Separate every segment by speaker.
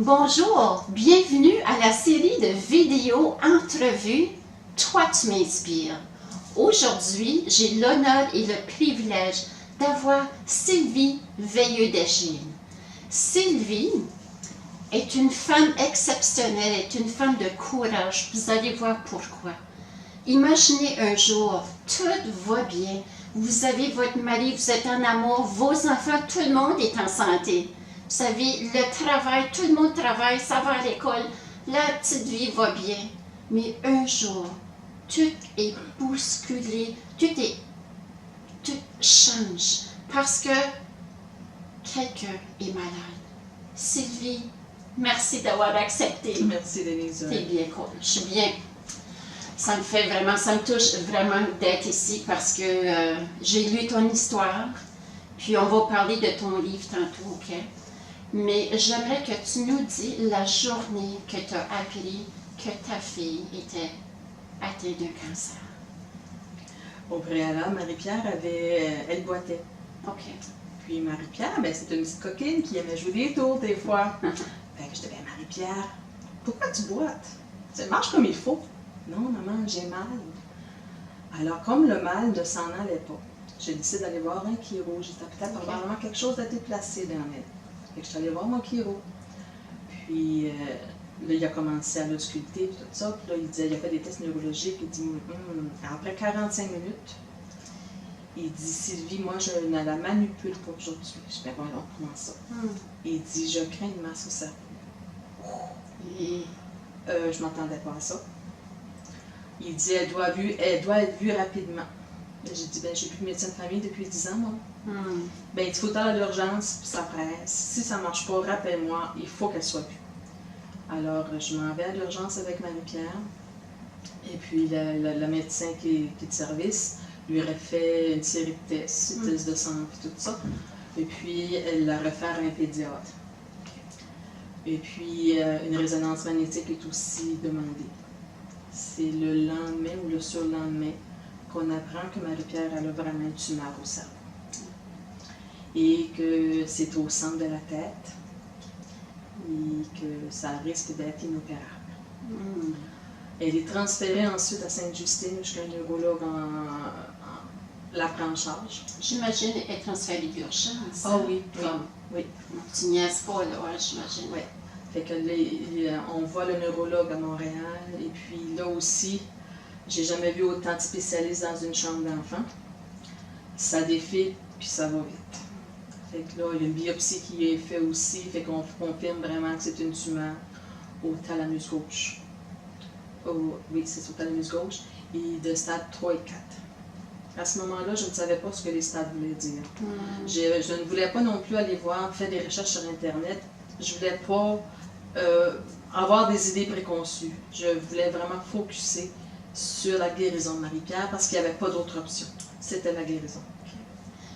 Speaker 1: Bonjour, bienvenue à la série de vidéos entrevues « Toi tu m'inspires ». Aujourd'hui, j'ai l'honneur et le privilège d'avoir Sylvie Veilleux-Deschênes. Sylvie est une femme exceptionnelle, est une femme de courage. Vous allez voir pourquoi. Imaginez un jour, tout va bien, vous avez votre mari, vous êtes en amour, vos enfants, tout le monde est en santé. Vous savez, le travail, tout le monde travaille, ça va à l'école, la petite vie va bien. Mais un jour, tout est bousculé, tout change parce que quelqu'un est malade. Sylvie, merci d'avoir accepté.
Speaker 2: Merci Denise.
Speaker 1: C'est bien cool, je suis bien. Ça me fait vraiment, ça me touche vraiment d'être ici parce que j'ai lu ton histoire, puis on va parler de ton livre tantôt, OK? Mais j'aimerais que tu nous dises la journée que tu as appris que ta fille était atteinte d'un cancer.
Speaker 2: Au préalable, Marie-Pierre elle boitait.
Speaker 1: OK.
Speaker 2: Puis Marie-Pierre, c'est une petite coquine qui aimait jouer des tours des fois. Fait que je disais, Marie-Pierre, pourquoi tu boites? Ça marche comme il faut. Non, maman, j'ai mal. Alors, comme le mal ne s'en allait pas, j'ai décidé d'aller voir un chiro. J'étais peut-être probablement quelque chose à déplacer dans elle. Fait que je suis allée voir mon chiro. Puis là, il a commencé à l'ausculter et tout ça. Puis là, il a fait des tests neurologiques. Il dit, après 45 minutes, il dit, Sylvie, moi, je ne la manipule pas aujourd'hui. Je dis, ben voyons, comment ça? Il dit, je crains une masse au cerveau. Je ne m'attendais pas à ça. Il dit, elle doit être vue rapidement. J'ai dit, j'ai plus de médecin de famille depuis 10 ans, moi. Il faut aller à l'urgence, puis ça presse. Si ça ne marche pas, rappelle-moi, il faut qu'elle soit vue. Alors, je m'en vais à l'urgence avec Marie-Pierre. Et puis, le médecin qui est de service lui refait une série de tests, tests de sang, puis tout ça. Et puis, elle la refaire à un pédiatre. Et puis, une résonance magnétique est aussi demandée. C'est le lendemain ou le surlendemain qu'on apprend que Marie-Pierre a vraiment une tumeur au cerveau. Et que c'est au centre de la tête et que ça risque d'être inopérable. Elle est transférée ensuite à Sainte-Justine jusqu'à un neurologue la prend en charge.
Speaker 1: J'imagine qu'elle est transférée d'urgence.
Speaker 2: Ah oui, oui.
Speaker 1: Tu niaises pas, là, ouais, j'imagine.
Speaker 2: Oui. Fait que là, on voit le neurologue à Montréal et puis là aussi, j'ai jamais vu autant de spécialistes dans une chambre d'enfant. Ça défile puis ça va vite. Fait que là, il y a une biopsie qui est faite aussi, fait qu'on confirme vraiment que c'est une tumeur au thalamus gauche. Oui, c'est au thalamus gauche, et de stade 3 et 4. À ce moment-là, je ne savais pas ce que les stades voulaient dire. Je ne voulais pas non plus aller voir, faire des recherches sur Internet. Je ne voulais pas avoir des idées préconçues. Je voulais vraiment focusser sur la guérison de Marie-Pierre parce qu'il n'y avait pas d'autre option. C'était la guérison.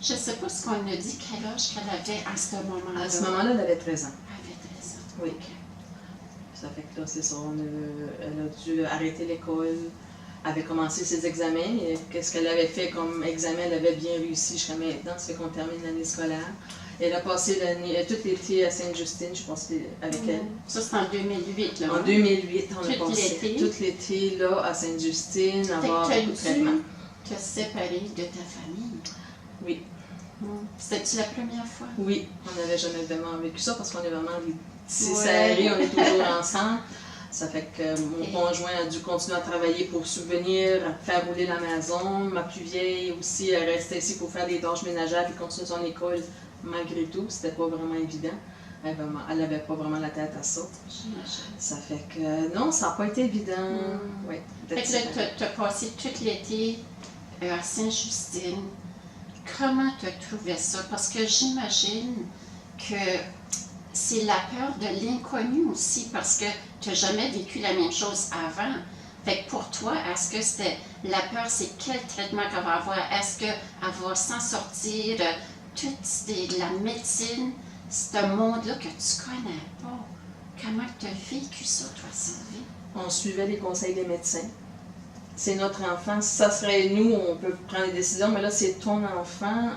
Speaker 1: Je ne sais pas ce qu'on a dit, quel âge qu'elle avait à ce moment-là.
Speaker 2: À ce moment-là, elle avait 13 ans.
Speaker 1: Elle avait 13 ans.
Speaker 2: Oui. Ça fait que là, c'est ça. Elle a dû arrêter l'école, avait commencé ses examens. Et qu'est-ce qu'elle avait fait comme examen? Elle avait bien réussi jusqu'à maintenant. Ça fait qu'on termine l'année scolaire. Elle a passé tout l'été à Sainte-Justine, je pense, avec elle.
Speaker 1: Ça, c'est en 2008, là.
Speaker 2: En 2008, on a passé
Speaker 1: l'été.
Speaker 2: tout l'été là, à Sainte-Justine, avoir beaucoup de traitements.
Speaker 1: Tu as séparé de ta famille.
Speaker 2: Oui.
Speaker 1: C'était-tu la première fois?
Speaker 2: Oui, on n'avait jamais vraiment vécu ça parce qu'on est vraiment tissés serrés, on est toujours ensemble. Ça fait que mon conjoint a dû continuer à travailler pour subvenir, à faire rouler la maison. Ma plus vieille aussi, elle restait ici pour faire des tâches ménagères et continuer son école malgré tout. C'était pas vraiment évident. Elle n'avait pas vraiment la tête à ça.
Speaker 1: J'imagine.
Speaker 2: Ça fait que non, ça n'a pas été évident. Oui,
Speaker 1: Fait que là, tu as passé tout l'été à Sainte-Justine. Comment tu as trouvé ça? Parce que j'imagine que c'est la peur de l'inconnu aussi, parce que tu n'as jamais vécu la même chose avant. Fait que pour toi, est-ce que c'était la peur, c'est quel traitement qu'elle va avoir? Est-ce qu'elle va s'en sortir? La médecine, c'est un monde-là que tu connais pas. Comment tu as vécu ça, toi, Sylvie?
Speaker 2: On suivait les conseils des médecins. C'est notre enfant. Si ça serait nous, on peut prendre des décisions, mais là, c'est ton enfant.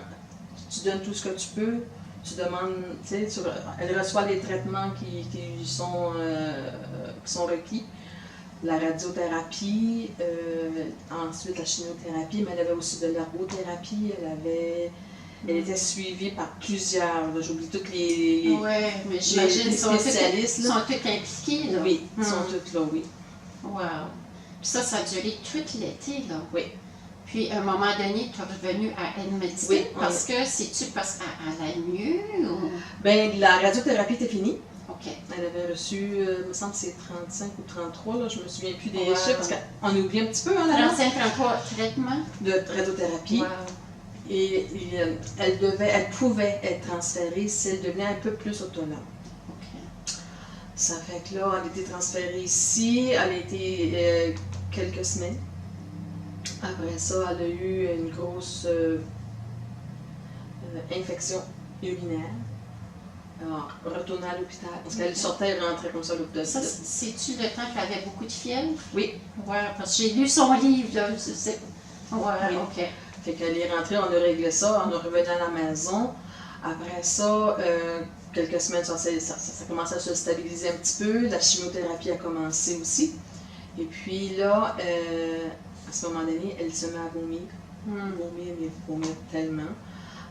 Speaker 2: Tu donnes tout ce que tu peux. Tu demandes, tu sais, elle reçoit les traitements qui sont requis. La radiothérapie, ensuite la chimiothérapie, mais elle avait aussi de l'ergothérapie. Elle était suivie par plusieurs, j'oublie toutes les,
Speaker 1: mais j'imagine
Speaker 2: les spécialistes.
Speaker 1: Ils sont tous impliqués, là.
Speaker 2: Oui, ils sont tous là, oui.
Speaker 1: Wow. Puis ça a duré tout l'été, là.
Speaker 2: Oui.
Speaker 1: Puis, à un moment donné, tu es revenue à Edmonton,
Speaker 2: oui,
Speaker 1: parce que, c'est-tu parce qu'elle allait mieux, ou?
Speaker 2: Bien, la radiothérapie était finie.
Speaker 1: OK.
Speaker 2: Elle avait reçu, il me semble que c'est 35 ou 33, là, je me souviens plus des chiffres, parce qu'on a oublié un petit peu, hein, là.
Speaker 1: 35-33 traitements
Speaker 2: de radiothérapie.
Speaker 1: Wow.
Speaker 2: Et elle pouvait être transférée si elle devenait un peu plus autonome.
Speaker 1: OK.
Speaker 2: Ça fait que là, elle a été transférée ici, elle a été quelques semaines. Après ça, elle a eu une grosse infection urinaire. Alors, retournée à l'hôpital, parce qu'elle sortait et rentrait comme ça à l'hôpital.
Speaker 1: Ça, c'est-tu le temps qu'elle avait beaucoup de fièvre?
Speaker 2: Oui.
Speaker 1: Ouais, parce que j'ai lu son livre, là. Ouais,
Speaker 2: oui.
Speaker 1: OK.
Speaker 2: Fait qu'elle est rentrée, on a réglé ça, on est revenu à la maison. Après ça, quelques semaines, ça commençait à se stabiliser un petit peu. La chimiothérapie a commencé aussi. Et puis là, à ce moment donné, elle se met à vomir. Vomir tellement.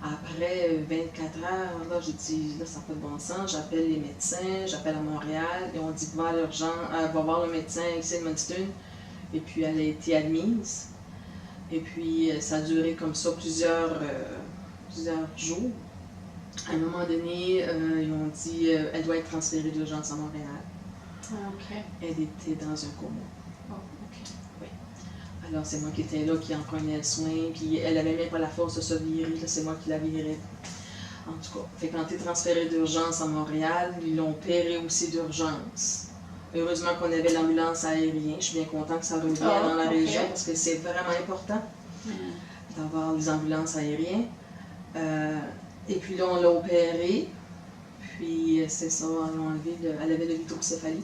Speaker 2: Après 24 heures, là, j'ai dit, là, ça n'a pas de bon sens. J'appelle les médecins, j'appelle à Montréal et on dit, va à l'urgence, va voir le médecin ici à Edmonton. Et puis, elle a été admise. Et puis, ça a duré comme ça plusieurs jours. À un moment donné, ils ont dit elle doit être transférée d'urgence à Montréal.
Speaker 1: OK.
Speaker 2: Elle était dans un coma.
Speaker 1: Oh, OK.
Speaker 2: Oui. Alors, c'est moi qui étais là, qui en prenait le soin. Puis, elle n'avait même pas la force de se virer. Là, c'est moi qui la virais. En tout cas, fait quand tu es transférée d'urgence à Montréal, ils l'ont opérée aussi d'urgence. Heureusement qu'on avait l'ambulance aérienne. Je suis bien contente que ça revienne dans la région parce que c'est vraiment important d'avoir les ambulances aériennes. Et puis là, on l'a opérée. Puis c'est ça, elle avait de l'hydrocéphalie.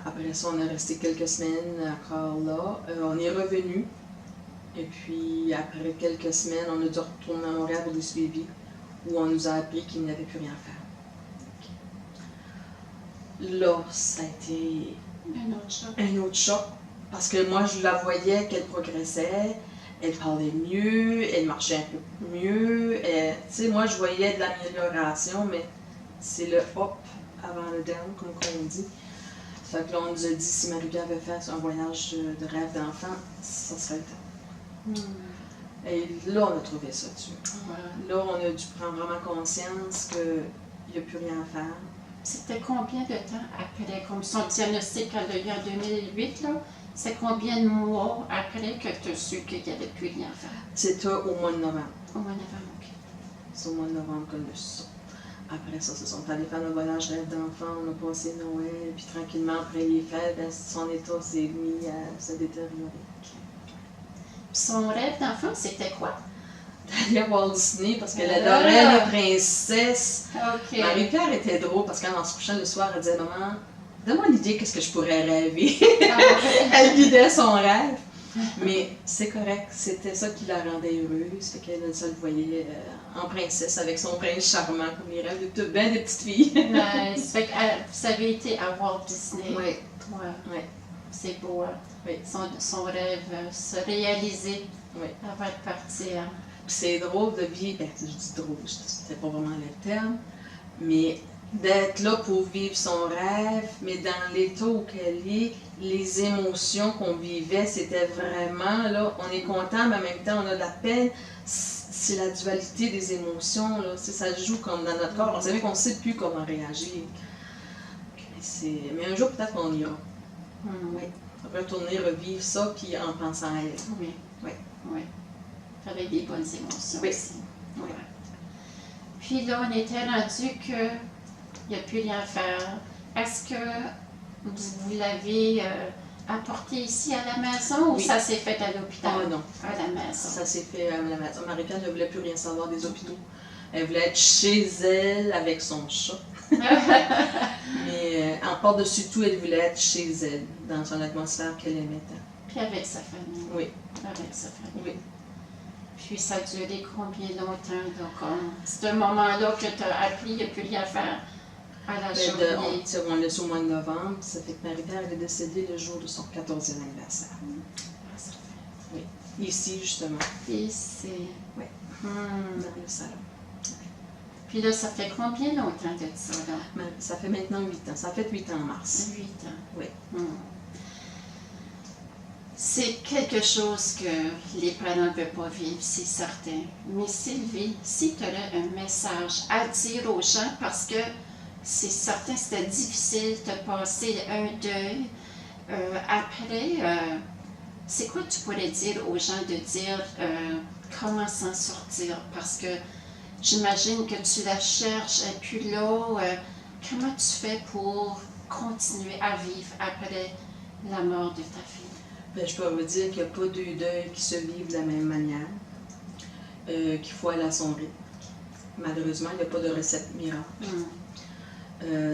Speaker 2: Après ça, on est resté quelques semaines encore là. On est revenu. Et puis après quelques semaines, on a dû retourner à Montréal pour des suivis où on nous a appris qu'il n'y avait plus rien à faire. Là, ça a été un autre choc. Parce que moi, je la voyais qu'elle progressait, elle parlait mieux, elle marchait un peu mieux. Tu sais, moi, je voyais de l'amélioration, mais c'est le hop avant le down, comme on dit. Fait que là, on nous a dit, si Marie-Pierre avait fait un voyage de rêve d'enfant, ça serait le temps. Et là, on a trouvé ça dur. Là, on a dû prendre vraiment conscience qu'il n'y a plus rien à faire.
Speaker 1: C'était combien de temps après, comme son diagnostic qu'elle a eu en 2008, là? C'est combien de mois après que tu as su qu'il n'y avait plus rien à faire?
Speaker 2: C'était au mois de novembre.
Speaker 1: Au mois de novembre, OK.
Speaker 2: C'est au mois de novembre qu'on a su ça. Après ça, on est allés faire notre voyage rêve d'enfant, on a passé Noël, puis tranquillement, après les fêtes, son état s'est mis à se détériorer.
Speaker 1: Puis son rêve d'enfant, c'était quoi?
Speaker 2: D'aller à Walt Disney parce qu'elle adorait les princesses.
Speaker 1: Okay.
Speaker 2: Marie-Pierre était drôle parce qu'en se couchant le soir, elle disait « Maman, donne-moi l'idée qu'est-ce que je pourrais rêver. » Elle guidait son rêve. Mais c'est correct, c'était ça qui la rendait heureuse. Fait qu'elle se le voyait en princesse avec son prince charmant comme les rêves de bien des petites filles.
Speaker 1: Nice. Fait que vous avez été à Walt Disney.
Speaker 2: Oui.
Speaker 1: Ouais. C'est beau, hein?
Speaker 2: Oui.
Speaker 1: Son rêve se réaliser avant de partir.
Speaker 2: C'est drôle de vivre, je dis drôle, c'était pas vraiment le terme, mais d'être là pour vivre son rêve, mais dans l'état où elle est, les émotions qu'on vivait, c'était vraiment là, on est content, mais en même temps on a de la peine. c'est la dualité des émotions, là. Ça joue comme dans notre corps. On savait qu'on ne sait plus comment réagir. Mais un jour, peut-être qu'on ira. Oui. Retourner, revivre ça, puis en pensant à elle.
Speaker 1: Oui.
Speaker 2: Oui.
Speaker 1: Oui. Avec des bonnes émotions
Speaker 2: oui.
Speaker 1: aussi. Oui. Ouais. Puis là, on était rendu qu'il n'y a plus rien à faire. Est-ce que vous l'avez apporté ici à la maison ou ça s'est fait à l'hôpital?
Speaker 2: Ah non.
Speaker 1: À la maison.
Speaker 2: Ça s'est fait à la maison. Marie-Pierre ne voulait plus rien savoir des hôpitaux. Elle voulait être chez elle avec son chat. Mais en par-dessus tout, elle voulait être chez elle, dans son atmosphère qu'elle aimait tant.
Speaker 1: Puis avec sa famille.
Speaker 2: Oui.
Speaker 1: Avec sa famille.
Speaker 2: Oui.
Speaker 1: Puis ça a duré combien longtemps? Donc, c'est un moment-là que tu as appris, il n'y a plus rien à faire à la journée.
Speaker 2: On laisse au mois de novembre, ça fait que Marie-Pierre est décédée le jour de son 14e anniversaire. Oui. Ici, justement.
Speaker 1: Ici.
Speaker 2: Oui. Dans le salon.
Speaker 1: Puis là, ça fait combien longtemps de ça, là?
Speaker 2: Ça fait maintenant 8 ans. Ça fait 8 ans en mars.
Speaker 1: 8 ans.
Speaker 2: Oui.
Speaker 1: C'est quelque chose que les parents ne veulent pas vivre, c'est certain. Mais Sylvie, si tu aurais un message à dire aux gens, parce que c'est certain que c'était difficile de passer un deuil, après, c'est quoi tu pourrais dire aux gens de dire comment s'en sortir? Parce que j'imagine que tu la cherches et puis là, comment tu fais pour continuer à vivre après la mort de ta fille?
Speaker 2: Bien, je peux vous dire qu'il n'y a pas deux deuils qui se vivent de la même manière, qu'il faut aller à son rythme. Malheureusement, il n'y a pas de recette miracle.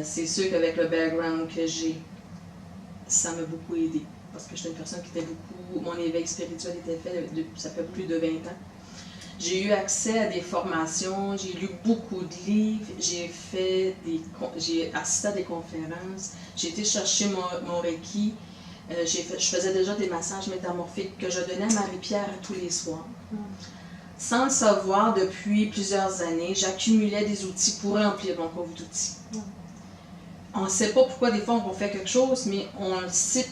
Speaker 2: C'est sûr qu'avec le background que j'ai, ça m'a beaucoup aidé. Parce que j'étais une personne qui était beaucoup... Mon éveil spirituel était fait, ça fait plus de 20 ans. J'ai eu accès à des formations, j'ai lu beaucoup de livres, j'ai assisté à des conférences, j'ai été chercher mon Reiki, je faisais déjà des massages métamorphiques que je donnais à Marie-Pierre tous les soirs. Sans le savoir, depuis plusieurs années, j'accumulais des outils pour remplir mon coffre d'outils. On ne sait pas pourquoi des fois on fait quelque chose, mais on le sait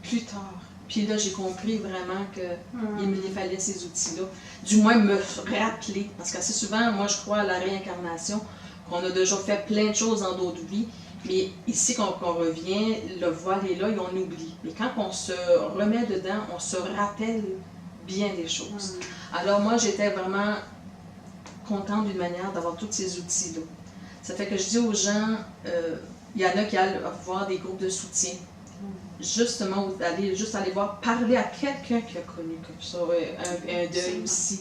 Speaker 2: plus tard. Puis là, j'ai compris vraiment qu'il me fallait ces outils-là. Du moins, me rappeler. Parce qu'assez souvent, moi, je crois à la réincarnation, qu'on a déjà fait plein de choses dans d'autres vies. Mais ici, quand on revient, le voile est là et on oublie. Mais quand on se remet dedans, on se rappelle bien des choses. Alors moi, j'étais vraiment contente d'une manière d'avoir tous ces outils-là. Ça fait que je dis aux gens, il y en a qui allent voir des groupes de soutien. Justement, juste aller voir, parler à quelqu'un qui a connu comme ça, un deuil aussi,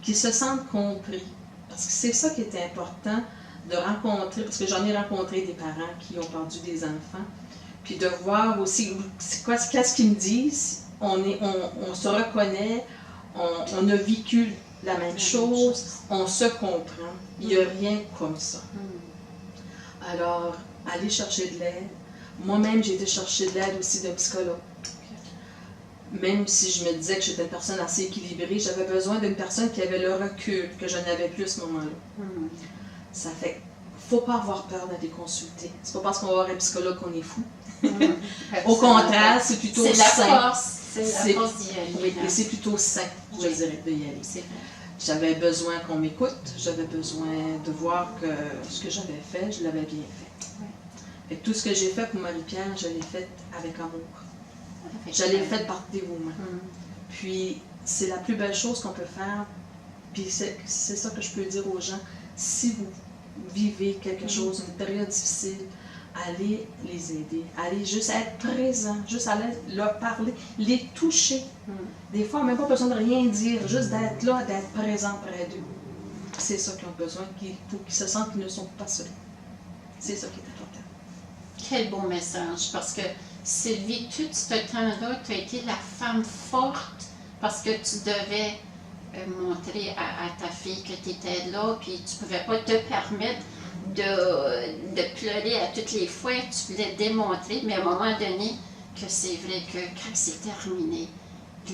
Speaker 2: qui se sente compris. Parce que c'est ça qui est important de rencontrer, parce que j'en ai rencontré des parents qui ont perdu des enfants, puis de voir aussi qu'est-ce qu'ils me disent, on se reconnaît, on a vécu la même chose, on se comprend, il n'y a rien comme ça. Alors, aller chercher de l'aide. Moi-même, j'ai été chercher de l'aide aussi d'un psychologue. Même si je me disais que j'étais une personne assez équilibrée, j'avais besoin d'une personne qui avait le recul que je n'avais plus à ce moment-là. Ça fait qu'il ne faut pas avoir peur d'aller consulter. C'est pas parce qu'on va voir un psychologue qu'on est fou. Au contraire, c'est plutôt sain.
Speaker 1: C'est la force d'y aller.
Speaker 2: Oui, et c'est plutôt sain, je dirais, d'y aller. J'avais besoin qu'on m'écoute, j'avais besoin de voir que ce que j'avais fait, je l'avais bien fait. Et tout ce que j'ai fait pour Marie-Pierre, je l'ai fait avec amour. Je l'ai fait par dévouement. Puis, c'est la plus belle chose qu'on peut faire. Puis, c'est ça que je peux dire aux gens. Si vous vivez quelque chose, une période difficile, allez les aider. Allez juste être présent, juste aller leur parler, les toucher. Des fois, on n'a même pas besoin de rien dire, juste d'être là, d'être présent près d'eux. C'est ça qu'ils ont besoin, pour qu'ils se sentent qu'ils ne sont pas seuls. C'est ça qui est important.
Speaker 1: Quel beau message, parce que Sylvie, tout ce temps-là, tu as été la femme forte, parce que tu devais montrer à ta fille que tu étais là, puis tu ne pouvais pas te permettre de pleurer à toutes les fois, tu voulais démontrer, mais à un moment donné, que c'est vrai que quand c'est terminé,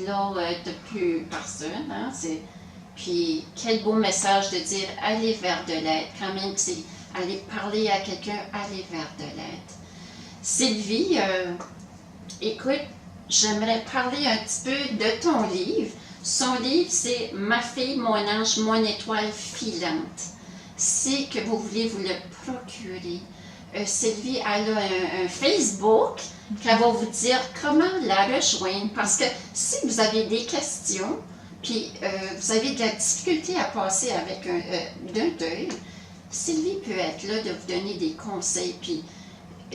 Speaker 1: là, tu n'as plus personne, hein, puis quel beau message de dire, allez vers de l'aide, quand même, c'est aller parler à quelqu'un, aller vers de l'aide. Sylvie, écoute, j'aimerais parler un petit peu de ton livre. Son livre, c'est « Ma fille, mon ange, mon étoile filante ». Si que vous voulez vous le procurer, Sylvie, elle a un Facebook qu'elle va vous dire comment la rejoindre. Parce que si vous avez des questions, puis vous avez de la difficulté à passer avec d'un deuil, Sylvie peut être là de vous donner des conseils. Puis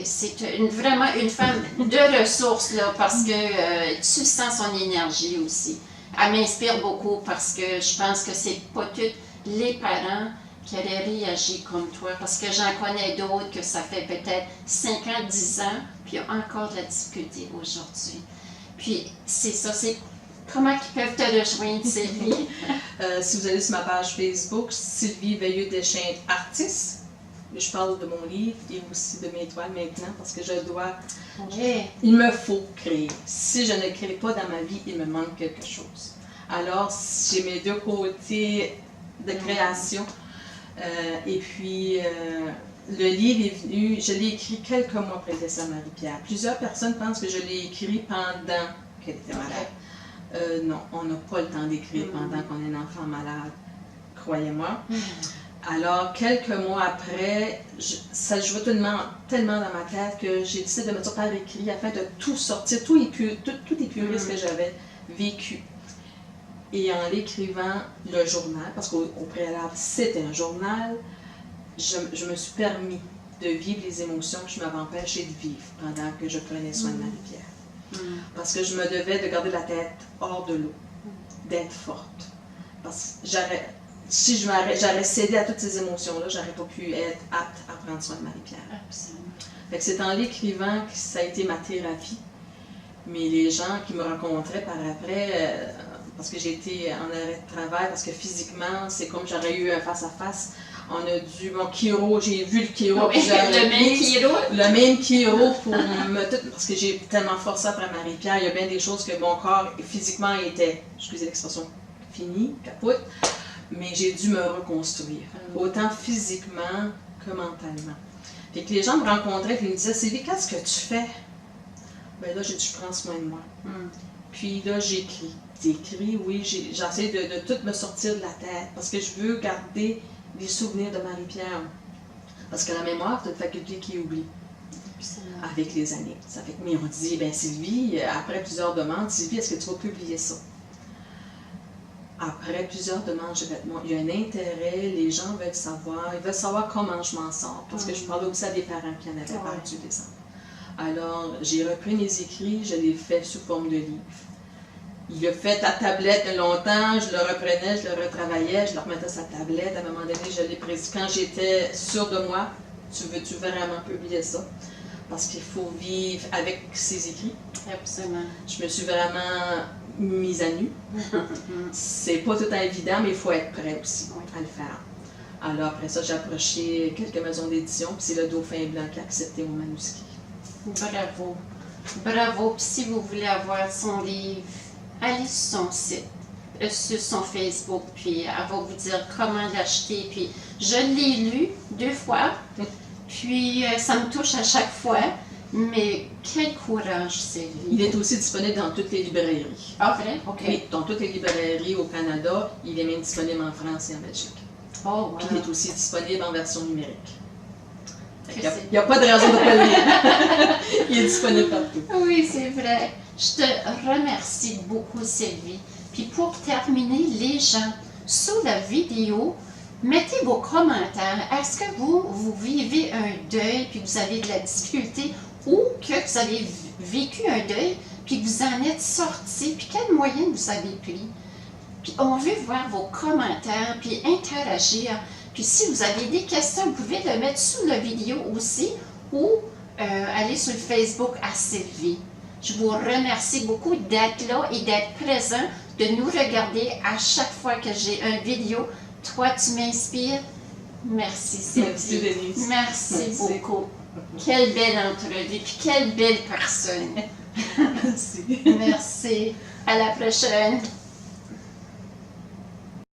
Speaker 1: c'est vraiment une femme de ressources, là, parce que tu sens son énergie aussi. Elle m'inspire beaucoup parce que je pense que c'est pas tous les parents qui auraient réagi comme toi, parce que j'en connais d'autres que ça fait peut-être 5 ans, 10 ans, puis ont encore de la difficulté aujourd'hui. Puis c'est ça, c'est comment ils peuvent te rejoindre, Sylvie?
Speaker 2: Si vous allez sur ma page Facebook, Sylvie Veilleux-Deschênes, artiste, je parle de mon livre et aussi de mes toiles maintenant, parce que je dois...
Speaker 1: Okay.
Speaker 2: Il me faut créer. Si je ne crée pas dans ma vie, il me manque quelque chose. Alors, j'ai mes deux côtés de création. Et puis, le livre est venu, je l'ai écrit quelques mois après le décès de Marie-Pierre. Plusieurs personnes pensent que je l'ai écrit pendant qu'elle était malade. Non, on n'a pas le temps d'écrire pendant qu'on est un enfant malade, croyez-moi. Alors, quelques mois après, ça jouait tellement dans ma tête que j'ai décidé de mettre par écrit afin de tout sortir, tout épurer ce que j'avais vécu. Et en l'écrivant, le journal, parce qu'au préalable, c'était un journal, je me suis permis de vivre les émotions que je m'avais empêché de vivre pendant que je prenais soin de Marie-Pierre. Parce que je me devais de garder la tête hors de l'eau, d'être forte. Parce que si j'aurais cédé à toutes ces émotions-là, j'aurais pas pu être apte à prendre soin de Marie-Pierre.
Speaker 1: Absolument.
Speaker 2: Fait que c'est en l'écrivant que ça a été ma thérapie. Mais les gens qui me rencontraient par après... parce que j'ai été en arrêt de travail, parce que physiquement, c'est comme j'aurais eu un face-à-face. On a dû, mon chiro, j'ai vu le chiro.
Speaker 1: Oui, le même chiro.
Speaker 2: Le même chiro pour parce que j'ai tellement forcé après Marie-Pierre, il y a bien des choses que mon corps physiquement était, excusez l'expression, fini, capote, mais j'ai dû me reconstruire, autant physiquement que mentalement. Fait que les gens me rencontraient et ils me disaient, Sylvie, qu'est-ce que tu fais? Ben là, j'ai dit, je prends soin de moi. Puis là, j'écris. J'écris, oui, j'essaie de tout me sortir de la tête parce que je veux garder les souvenirs de Marie-Pierre. Parce que la mémoire, c'est une faculté qui oublie avec les années. Ça fait que, mais on dit, ben Sylvie, après plusieurs demandes, Sylvie, est-ce que tu vas publier ça? Après plusieurs demandes, j'ai fait, il y a un intérêt, les gens veulent savoir, ils veulent savoir comment je m'en sors. Parce que je parlais aussi à des parents qui en avaient perdu des enfants. Alors, j'ai repris mes écrits, je les fais sous forme de livre. Il a fait à tablette longtemps, je le reprenais, je le retravaillais, je le remettais sur sa tablette. À un moment donné, je l'ai pris. Quand j'étais sûre de moi, tu veux-tu vraiment publier ça? Parce qu'il faut vivre avec ses écrits.
Speaker 1: Absolument.
Speaker 2: Je me suis vraiment mise à nu. C'est pas tout évident, mais il faut être prêt aussi à le faire. Alors après ça, j'ai approché quelques maisons d'édition, puis c'est le Dauphin Blanc qui a accepté mon manuscrit.
Speaker 1: Bravo. Bravo. Puis si vous voulez avoir son livre, allez sur son site, sur son Facebook, puis elle va vous dire comment l'acheter. Puis je l'ai lu 2 fois, puis ça me touche à chaque fois, mais quel courage, Sylvie.
Speaker 2: Il est aussi disponible dans toutes les librairies.
Speaker 1: Ah, vrai? OK.
Speaker 2: Oui, dans toutes les librairies au Canada, il est même disponible en France et en Belgique.
Speaker 1: Oh, wow.
Speaker 2: Puis il est aussi disponible en version numérique. Il n'y a pas de raison de ne pas le lire. Il est disponible partout.
Speaker 1: Oui, c'est vrai. Je te remercie beaucoup, Sylvie. Puis pour terminer, les gens, sous la vidéo, mettez vos commentaires. Est-ce que vous vivez un deuil, puis vous avez de la difficulté, ou que vous avez vécu un deuil, puis que vous en êtes sorti, puis quelle moyenne vous avez pris? Puis on veut voir vos commentaires, puis interagir. Puis si vous avez des questions, vous pouvez le mettre sous la vidéo aussi, ou aller sur le Facebook à Sylvie. Je vous remercie beaucoup d'être là et d'être présent, de nous regarder à chaque fois que j'ai une vidéo. Toi, tu m'inspires. Merci, Sylvie.
Speaker 2: Merci, Denise.
Speaker 1: Merci beaucoup. Quelle belle entrevue, puis quelle belle personne.
Speaker 2: Merci.
Speaker 1: Merci. À la prochaine.